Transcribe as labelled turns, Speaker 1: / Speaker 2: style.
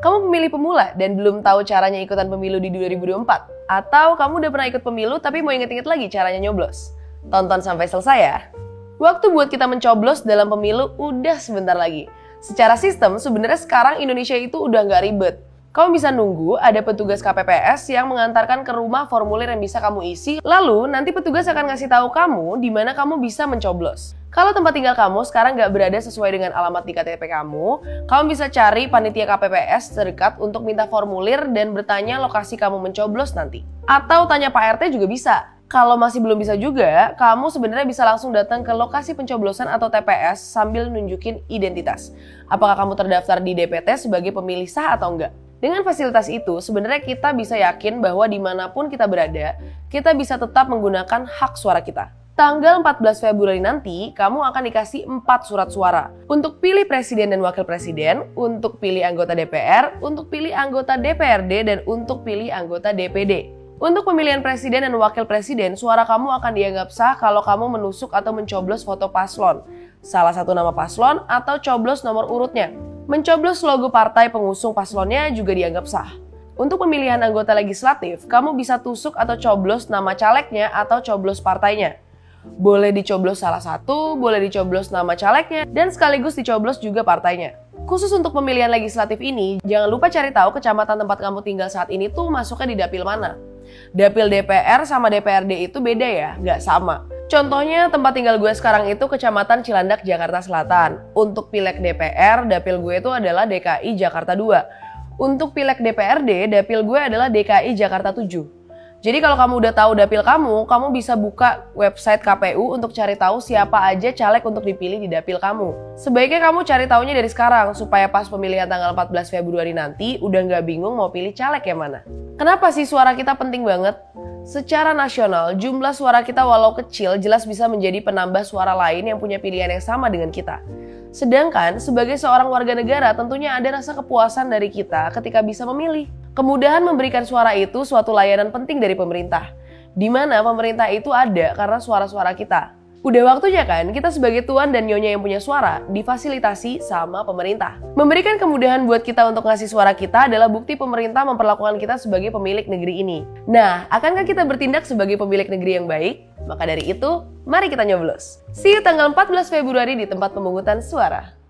Speaker 1: Kamu pemilih pemula dan belum tahu caranya ikutan pemilu di 2024? Atau kamu udah pernah ikut pemilu tapi mau inget-inget lagi caranya nyoblos? Tonton sampai selesai ya. Waktu buat kita mencoblos dalam pemilu udah sebentar lagi. Secara sistem sebenarnya sekarang Indonesia itu udah nggak ribet. Kamu bisa nunggu ada petugas KPPS yang mengantarkan ke rumah formulir yang bisa kamu isi. Lalu nanti petugas akan ngasih tahu kamu di mana kamu bisa mencoblos. Kalau tempat tinggal kamu sekarang nggak berada sesuai dengan alamat di KTP kamu bisa cari panitia KPPS terdekat untuk minta formulir dan bertanya lokasi kamu mencoblos nanti. Atau tanya Pak RT juga bisa. Kalau masih belum bisa juga, kamu sebenarnya bisa langsung datang ke lokasi pencoblosan atau TPS sambil nunjukin identitas. Apakah kamu terdaftar di DPT sebagai pemilih sah atau enggak? Dengan fasilitas itu, sebenarnya kita bisa yakin bahwa dimanapun kita berada, kita bisa tetap menggunakan hak suara kita. Tanggal 14 Februari nanti, kamu akan dikasih 4 surat suara. Untuk pilih presiden dan wakil presiden, untuk pilih anggota DPR, untuk pilih anggota DPRD, dan untuk pilih anggota DPD. Untuk pemilihan presiden dan wakil presiden, suara kamu akan dianggap sah kalau kamu menusuk atau mencoblos foto paslon, salah satu nama paslon, atau coblos nomor urutnya. Mencoblos logo partai pengusung paslonnya juga dianggap sah. Untuk pemilihan anggota legislatif, kamu bisa tusuk atau coblos nama calegnya atau coblos partainya. Boleh dicoblos salah satu, boleh dicoblos nama calegnya, dan sekaligus dicoblos juga partainya. Khusus untuk pemilihan legislatif ini, jangan lupa cari tahu kecamatan tempat kamu tinggal saat ini tuh masuknya di dapil mana. Dapil DPR sama DPRD itu beda ya, nggak sama. Contohnya tempat tinggal gue sekarang itu Kecamatan Cilandak, Jakarta Selatan. Untuk pileg DPR, dapil gue itu adalah DKI Jakarta 2. Untuk pileg DPRD, dapil gue adalah DKI Jakarta 7. Jadi kalau kamu udah tahu dapil kamu bisa buka website KPU untuk cari tahu siapa aja caleg untuk dipilih di dapil kamu. Sebaiknya kamu cari taunya dari sekarang, supaya pas pemilihan tanggal 14 Februari nanti udah nggak bingung mau pilih caleg yang mana. Kenapa sih suara kita penting banget? Secara nasional, jumlah suara kita walau kecil jelas bisa menjadi penambah suara lain yang punya pilihan yang sama dengan kita. Sedangkan sebagai seorang warga negara tentunya ada rasa kepuasan dari kita ketika bisa memilih. Kemudahan memberikan suara itu suatu layanan penting dari pemerintah, di mana pemerintah itu ada karena suara-suara kita. Udah waktunya kan kita sebagai tuan dan nyonya yang punya suara difasilitasi sama pemerintah. Memberikan kemudahan buat kita untuk ngasih suara kita adalah bukti pemerintah memperlakukan kita sebagai pemilik negeri ini. Nah, akankah kita bertindak sebagai pemilik negeri yang baik? Maka dari itu, mari kita nyoblos. See you tanggal 14 Februari di tempat pemungutan suara.